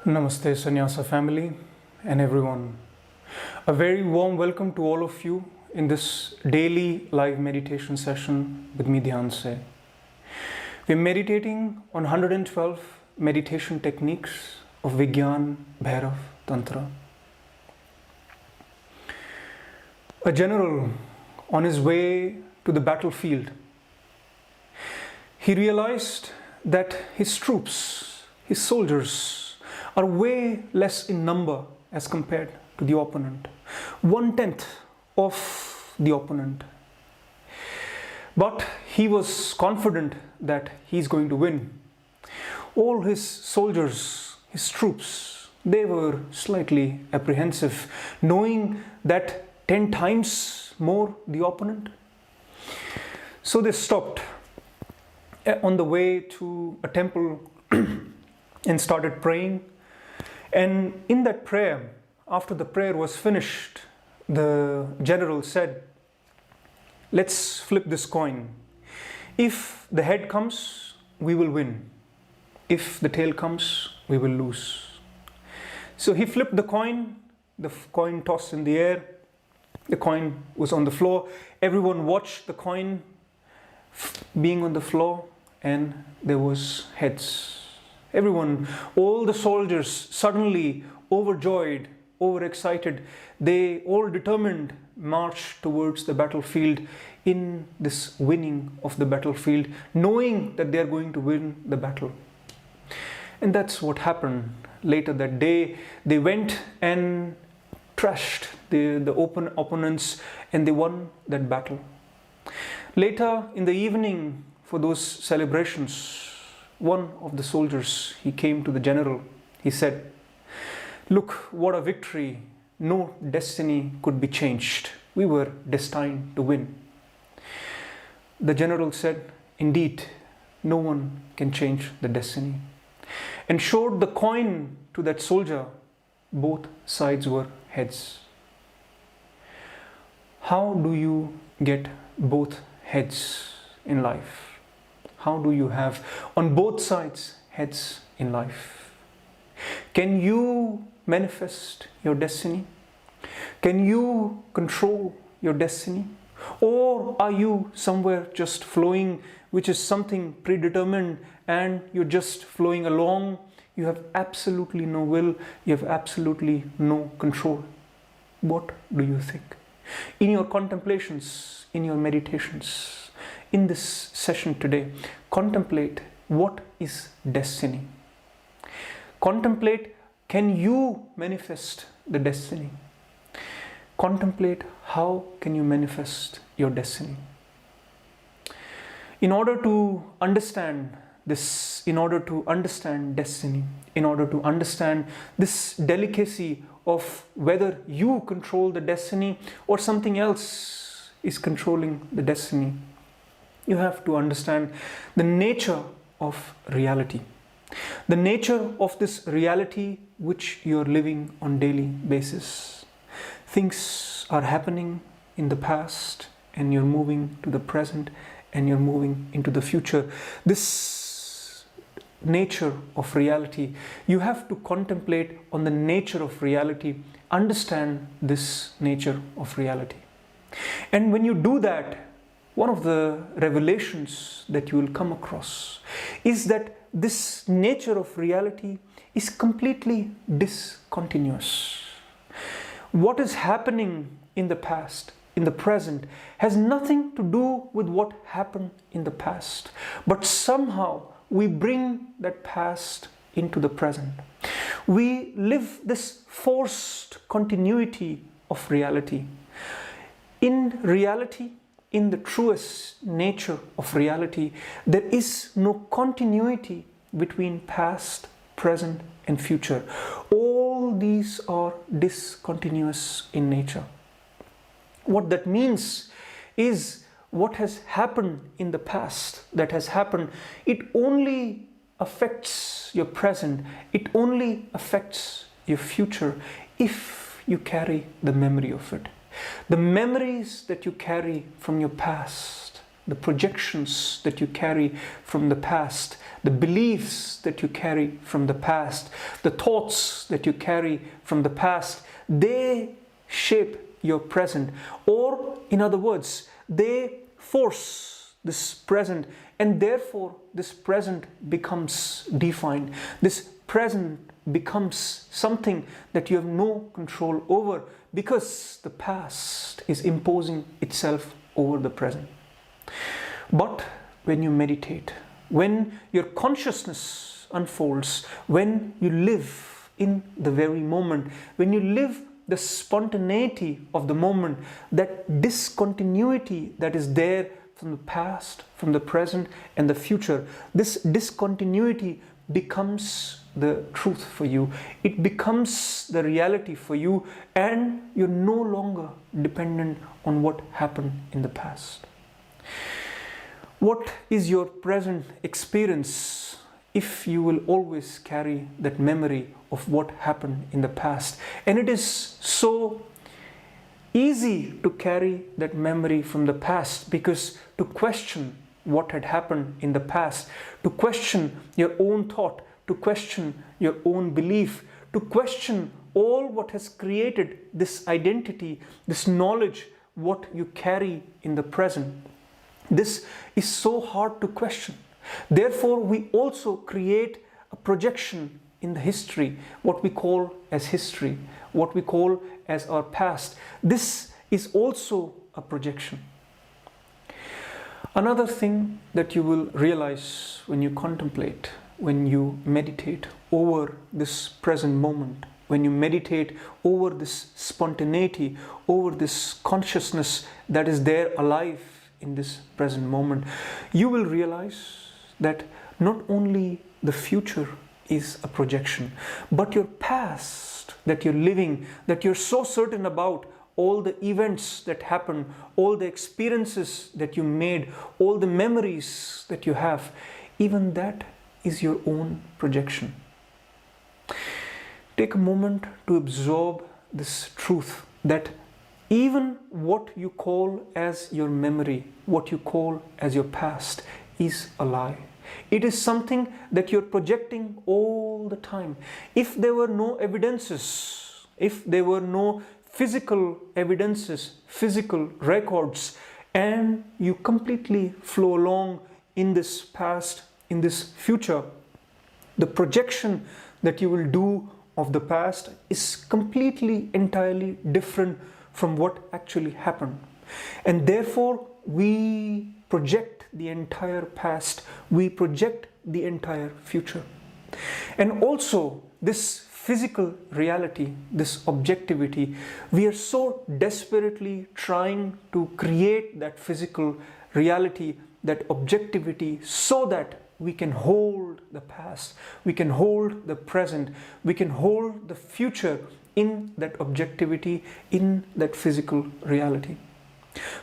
Namaste Sannyasa family and everyone. A very warm welcome to all of you in this daily live meditation session with me Dhyanse. We're meditating on 112 meditation techniques of Vigyan Bhairav Tantra. A general on his way to the battlefield, he realized that his troops, his soldiers, are way less in number as compared to the opponent. 1/10 of the opponent. But he was confident that he's going to win. All his soldiers, his troops, they were slightly apprehensive, knowing that 10 times more the opponent. So they stopped on the way to a temple and started praying. And in that prayer, after the prayer was finished, the general said, "Let's flip this coin. If the head comes, we will win. If the tail comes, we will lose." So he flipped the coin tossed in the air, the coin was on the floor. Everyone watched the coin being on the floor, and there was heads. Everyone, all the soldiers, suddenly overjoyed, overexcited, they all determined march towards the battlefield in this winning of the battlefield, knowing that they are going to win the battle. And that's what happened. Later that day, they went and trashed the opponents, and they won that battle. Later in the evening, for those celebrations, one of the soldiers, he came to the general. He said, "Look, what a victory. No destiny could be changed. We were destined to win." The general said, "Indeed, no one can change the destiny," and showed the coin to that soldier. Both sides were heads. How do you get both heads in life? How do you have on both sides heads in life? Can you manifest your destiny? Can you control your destiny? Or are you somewhere just flowing, which is something predetermined, and you're just flowing along? You have absolutely no will, you have absolutely no control. What do you think? In your contemplations, in your meditations, in this session today, contemplate what is destiny. Contemplate, can you manifest the destiny? Contemplate, how can you manifest your destiny? In order to understand this, in order to understand destiny, in order to understand this delicacy of whether you control the destiny or something else is controlling the destiny, you have to understand the nature of reality. The nature of this reality which you're living on daily basis. Things are happening in the past, and you're moving to the present, and you're moving into the future. This nature of reality, you have to contemplate on the nature of reality, understand this nature of reality. And when you do that, one of the revelations that you will come across is that this nature of reality is completely discontinuous. What is happening in the past, in the present, has nothing to do with what happened in the past. But somehow we bring that past into the present. We live this forced continuity of reality. In reality, in the truest nature of reality, there is no continuity between past, present, and future. All these are discontinuous in nature. What that means is what has happened in the past, that has happened, it only affects your present, it only affects your future if you carry the memory of it. The memories that you carry from your past, the projections that you carry from the past, the beliefs that you carry from the past, the thoughts that you carry from the past, they shape your present. Or, in other words, they force this present, and therefore this present becomes defined. This present becomes something that you have no control over, because the past is imposing itself over the present. But when you meditate, when your consciousness unfolds, when you live in the very moment, when you live the spontaneity of the moment, that discontinuity that is there from the past, from the present and the future, this discontinuity becomes the truth for you. It becomes the reality for you, and you're no longer dependent on what happened in the past. What is your present experience if you will always carry that memory of what happened in the past? And it is so easy to carry that memory from the past, because to question what had happened in the past, to question your own thought, to question your own belief, to question all what has created this identity, this knowledge, what you carry in the present. This is so hard to question. Therefore, we also create a projection in the history, what we call as history, what we call as our past. This is also a projection. Another thing that you will realize when you contemplate, when you meditate over this present moment, when you meditate over this spontaneity, over this consciousness that is there alive in this present moment, you will realize that not only the future is a projection, but your past that you're living, that you're so certain about, all the events that happened, all the experiences that you made, all the memories that you have, even that is your own projection. Take a moment to absorb this truth, that even what you call as your memory, what you call as your past, is a lie. It is something that you're projecting all the time. If there were no evidences, if there were no physical evidences, physical records, and you completely flow along in this past, in this future, the projection that you will do of the past is completely, entirely different from what actually happened. And therefore, we project the entire past, we project the entire future. And also, this physical reality, this objectivity, we are so desperately trying to create that physical reality, that objectivity, so that we can hold the past, we can hold the present, we can hold the future in that objectivity, in that physical reality.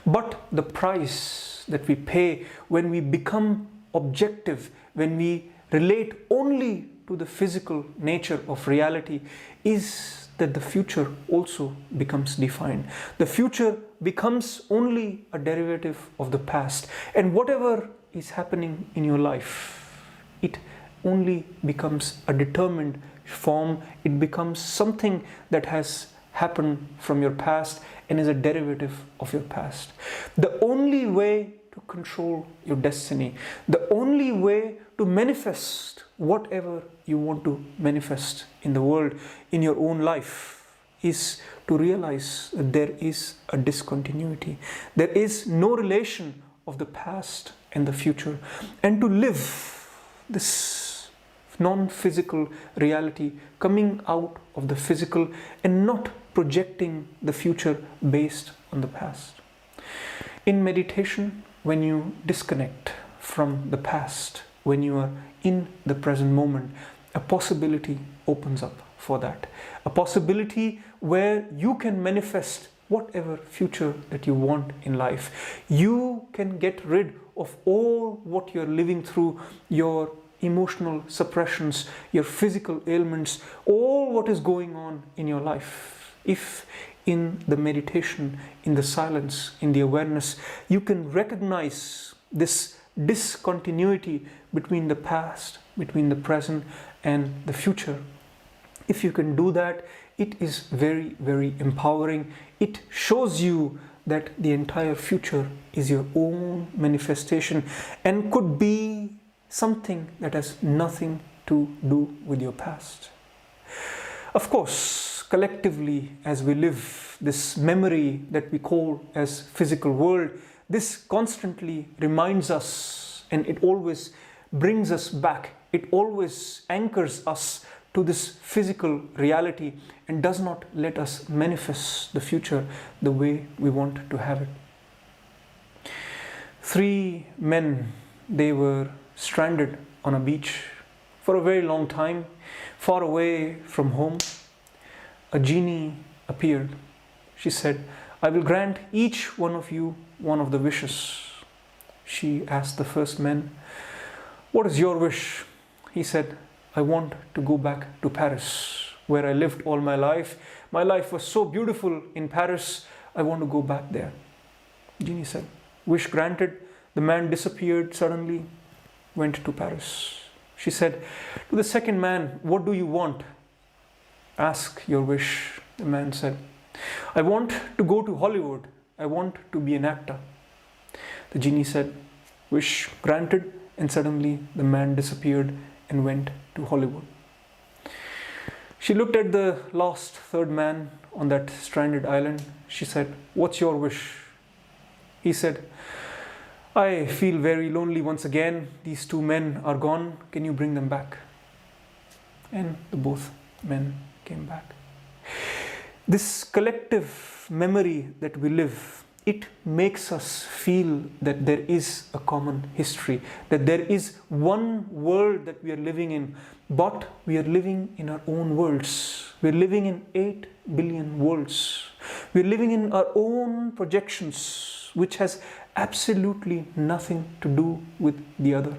But the price that we pay when we become objective, when we relate only to the physical nature of reality, is that the future also becomes defined. The future becomes only a derivative of the past, and whatever is happening in your life, it only becomes a determined form. It becomes something that has happened from your past and is a derivative of your past. The only way to control your destiny, the only way to manifest whatever you want to manifest in the world, in your own life, is to realize that there is a discontinuity. There is no relation of the past and the future, and to live this non-physical reality coming out of the physical and not projecting the future based on the past. In meditation, when you disconnect from the past, when you are in the present moment, a possibility opens up for that. A possibility where you can manifest whatever future that you want in life. You can get rid of all what you're living through, your emotional suppressions, your physical ailments, all what is going on in your life. If in the meditation, in the silence, in the awareness, you can recognize this discontinuity between the past, between the present and the future. If you can do that, it is very, very empowering. It shows you that the entire future is your own manifestation and could be something that has nothing to do with your past. Of course, collectively, as we live this memory that we call as physical world, this constantly reminds us, and it always brings us back. It always anchors us to this physical reality and does not let us manifest the future the way we want to have it. 3 men, they were stranded on a beach for a very long time, far away from home. A genie appeared. She said, "I will grant each one of you one of the wishes." She asked the first man, "What is your wish?" He said, "I want to go back to Paris, where I lived all my life. My life was so beautiful in Paris. I want to go back there." Genie said, "Wish granted." The man disappeared suddenly, went to Paris. She said to the second man, "What do you want? Ask your wish." The man said, "I want to go to Hollywood. I want to be an actor." The genie said, "Wish granted." And suddenly the man disappeared and went to Hollywood. She looked at the lost third man on that stranded island. She said, "What's your wish?" He said, "I feel very lonely once again. These 2 men are gone. Can you bring them back?" And both men came back. This collective memory that we live, it makes us feel that there is a common history, that there is one world that we are living in, but we are living in our own worlds. We are living in 8 billion worlds. We are living in our own projections, which has absolutely nothing to do with the other.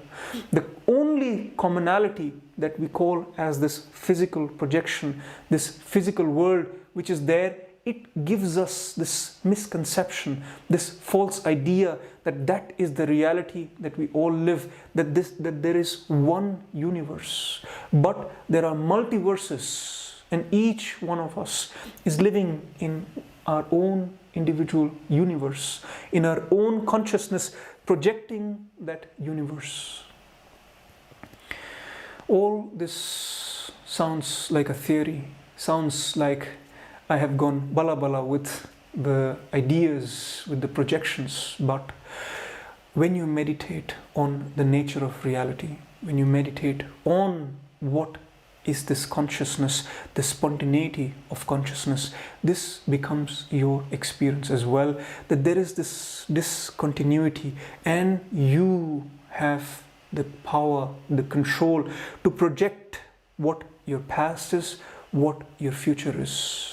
The only commonality that we call as this physical projection, this physical world which is there, it gives us this misconception, this false idea that that is the reality that we all live, that there is one universe. But there are multiverses, and each one of us is living in our own individual universe, in our own consciousness, projecting that universe. All this sounds like a theory, sounds like I have gone bala bala with the ideas, with the projections, but when you meditate on the nature of reality, when you meditate on what is this consciousness, the spontaneity of consciousness, this becomes your experience as well, that there is this discontinuity and you have the power, the control to project what your past is, what your future is.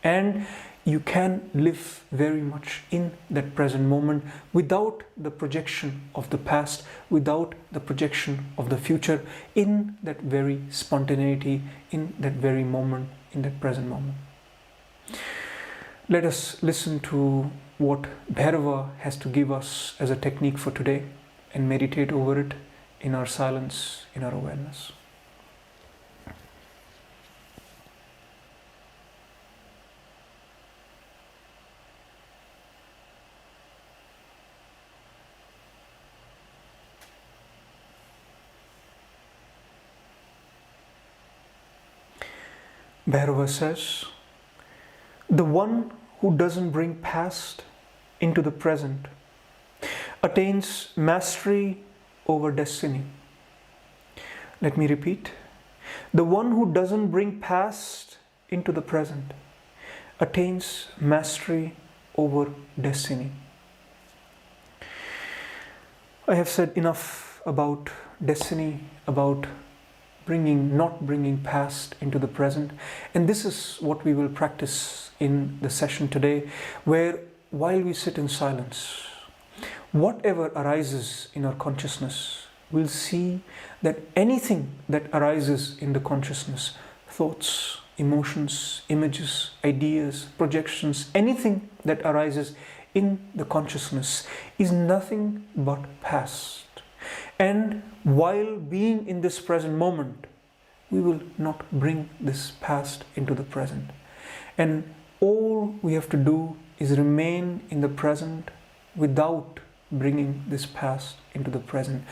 And you can live very much in that present moment without the projection of the past, without the projection of the future, in that very spontaneity, in that very moment, in that present moment. Let us listen to what Bhairava has to give us as a technique for today and meditate over it in our silence, in our awareness. Bhairava says, "The one who doesn't bring past into the present attains mastery over destiny." Let me repeat. The one who doesn't bring past into the present attains mastery over destiny. I have said enough about destiny, about not bringing past into the present. And this is what we will practice in the session today, where while we sit in silence, whatever arises in our consciousness, we'll see that anything that arises in the consciousness, thoughts, emotions, images, ideas, projections, anything that arises in the consciousness is nothing but past. And while being in this present moment, we will not bring this past into the present. And all we have to do is remain in the present without bringing this past into the present.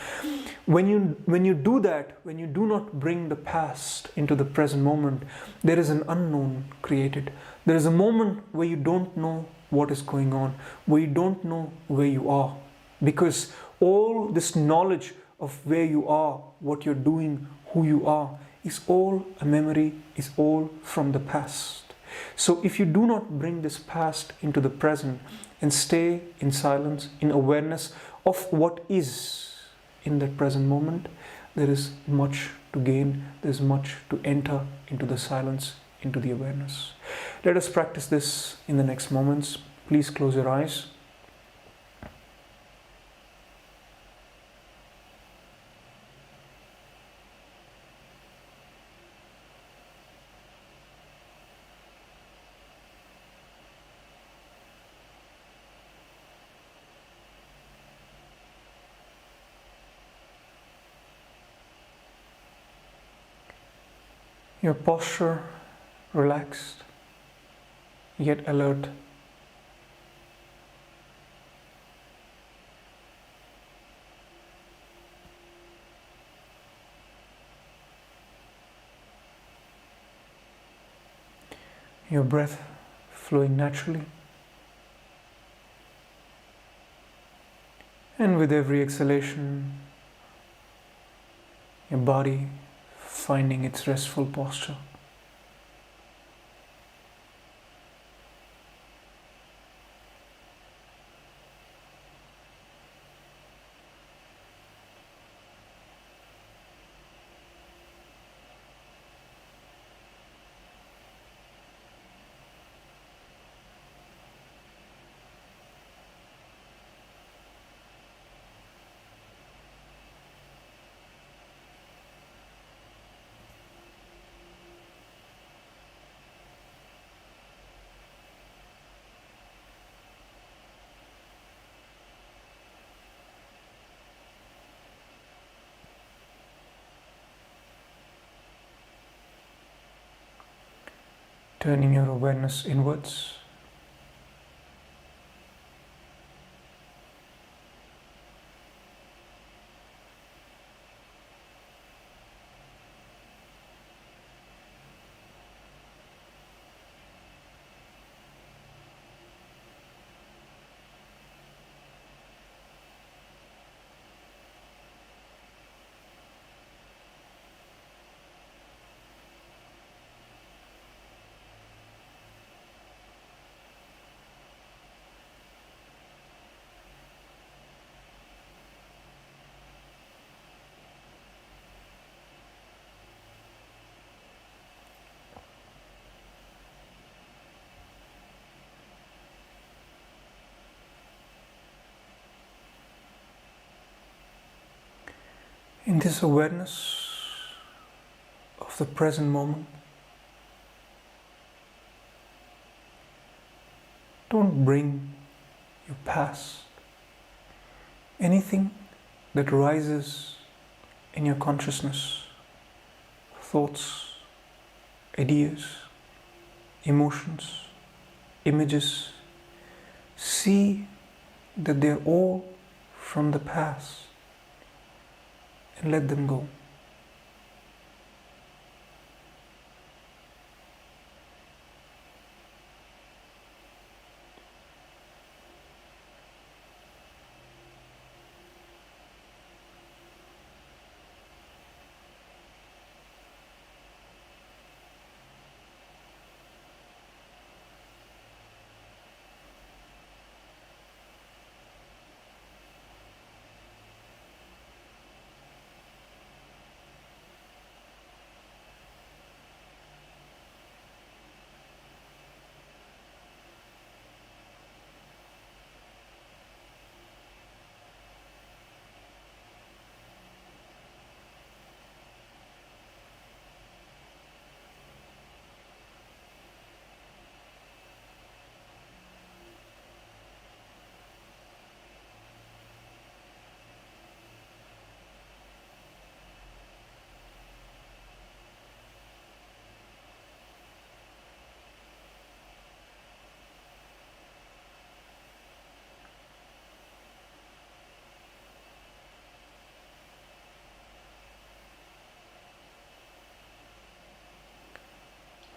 When you do that, when you do not bring the past into the present moment, there is an unknown created. There is a moment where you don't know what is going on, where you don't know where you are, because all this knowledge of where you are, what you're doing, who you are, is all a memory, is all from the past. So if you do not bring this past into the present and stay in silence, in awareness of what is in that present moment, there is much to gain, there is much to enter into the silence, into the awareness. Let us practice this in the next moments. Please close your eyes. Your posture relaxed, yet alert. Your breath flowing naturally. And with every exhalation, your body finding its restful posture. Turning your awareness inwards. In this awareness of the present moment, don't bring your past. Anything that rises in your consciousness, thoughts, ideas, emotions, images, see that they're all from the past. And let them go.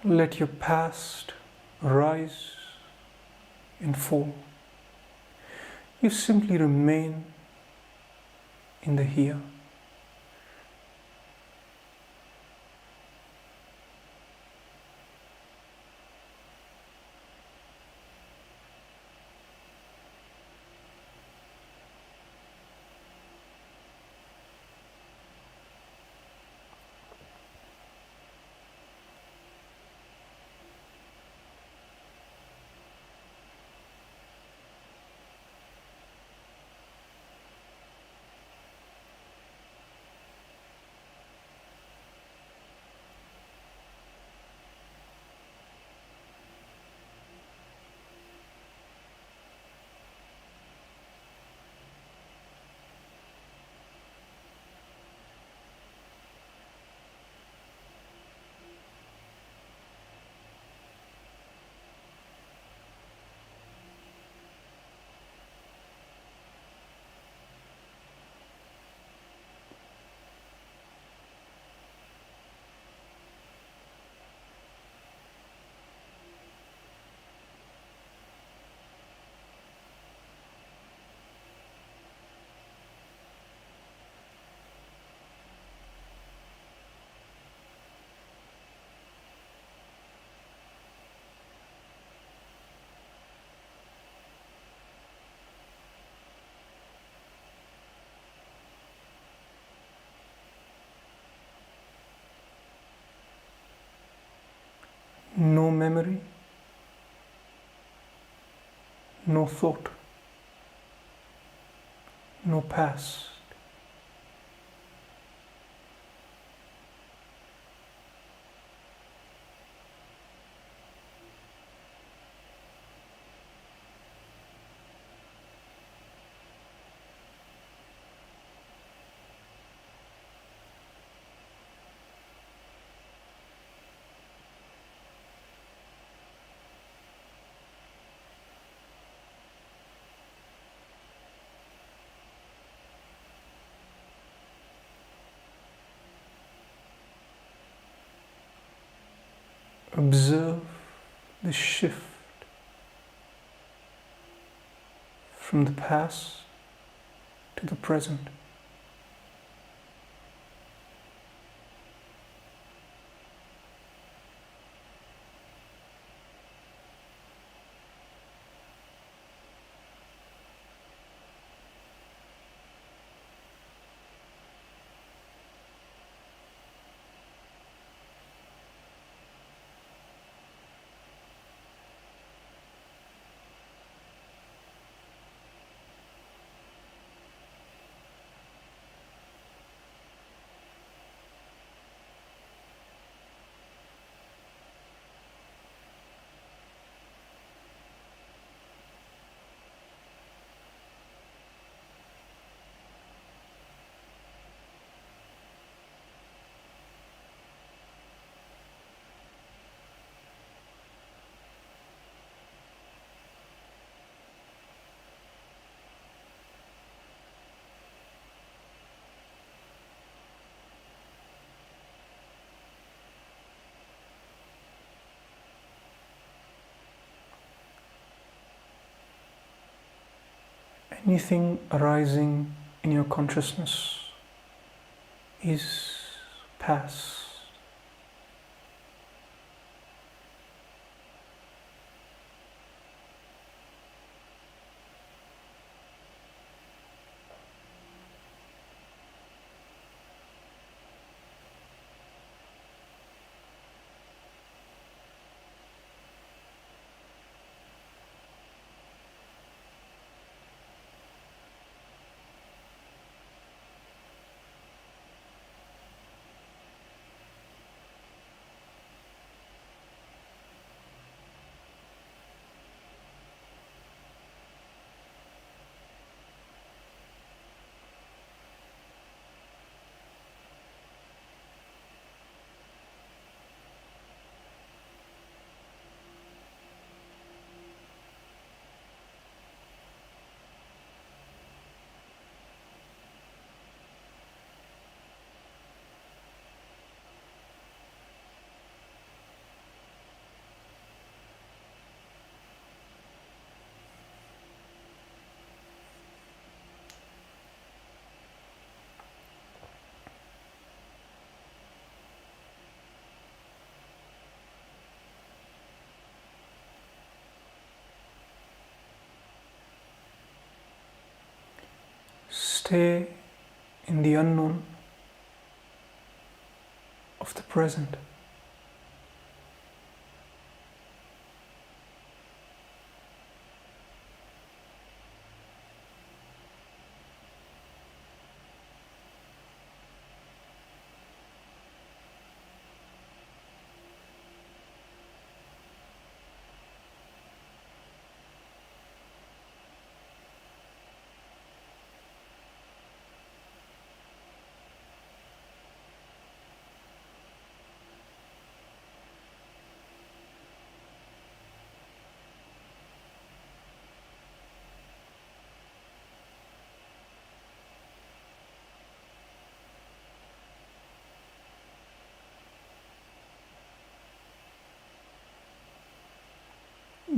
Let your past rise and fall. You simply remain in the here. No memory, no thought, no past. Observe the shift from the past to the present. Anything arising in your consciousness is past. Stay in the unknown of the present.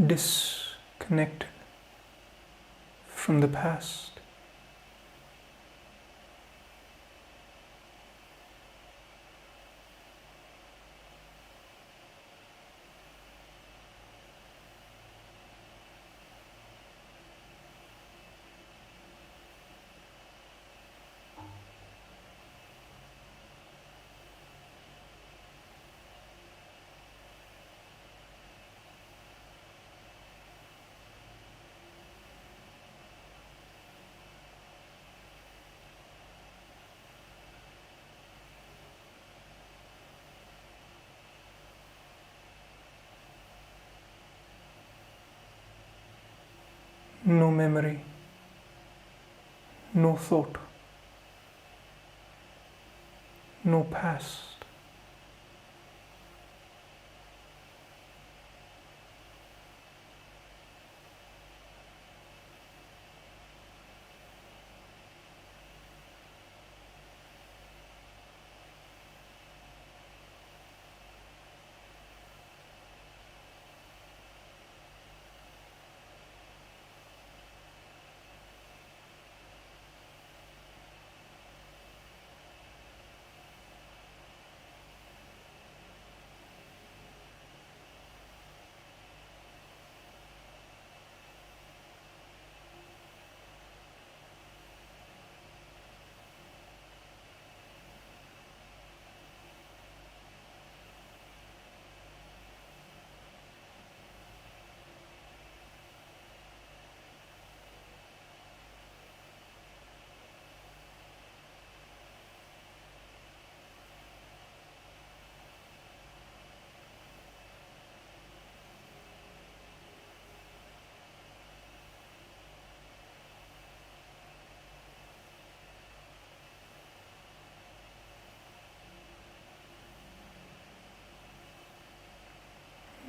Disconnected from the past. No memory, no thought, no past.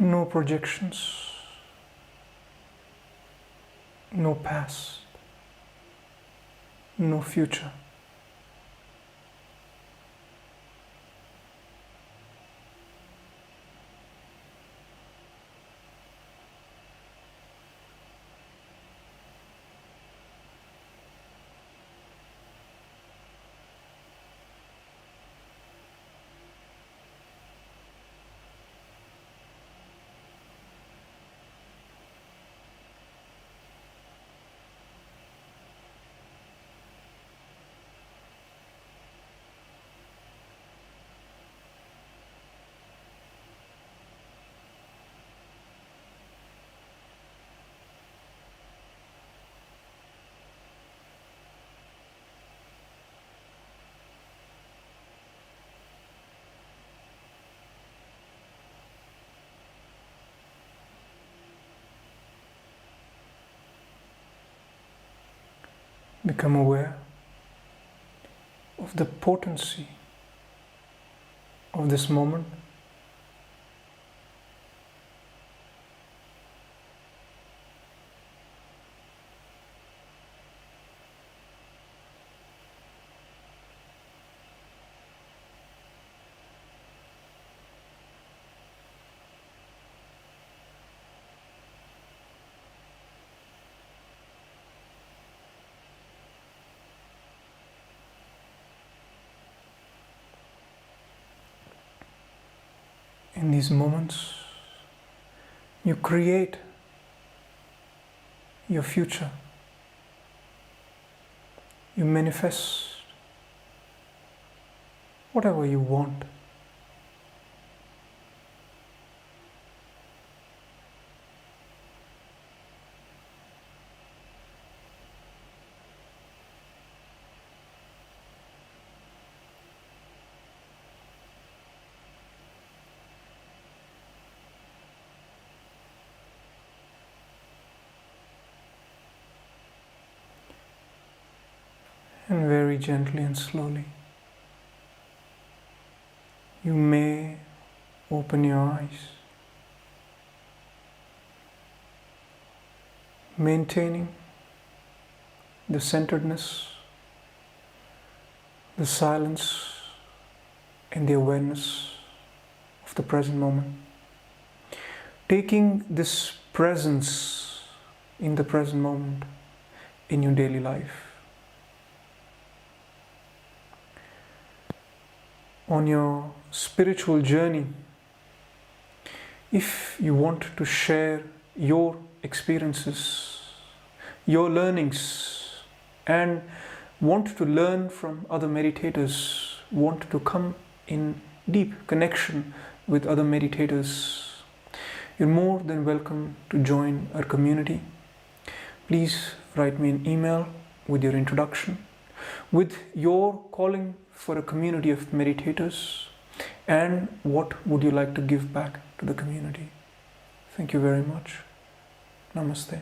No projections, no past, no future. Become aware of the potency of this moment. In these moments, you create your future. you manifest whatever you want. And very gently and slowly, you may open your eyes, maintaining the centeredness, the silence, and the awareness of the present moment. Taking this presence in the present moment in your daily life. On your spiritual journey, if you want to share your experiences, your learnings, and want to learn from other meditators, want to come in deep connection with other meditators, you're more than welcome to join our community. Please write me an email with your introduction, with your calling for a community of meditators, and what would you like to give back to the community. Thank you very much. Namaste.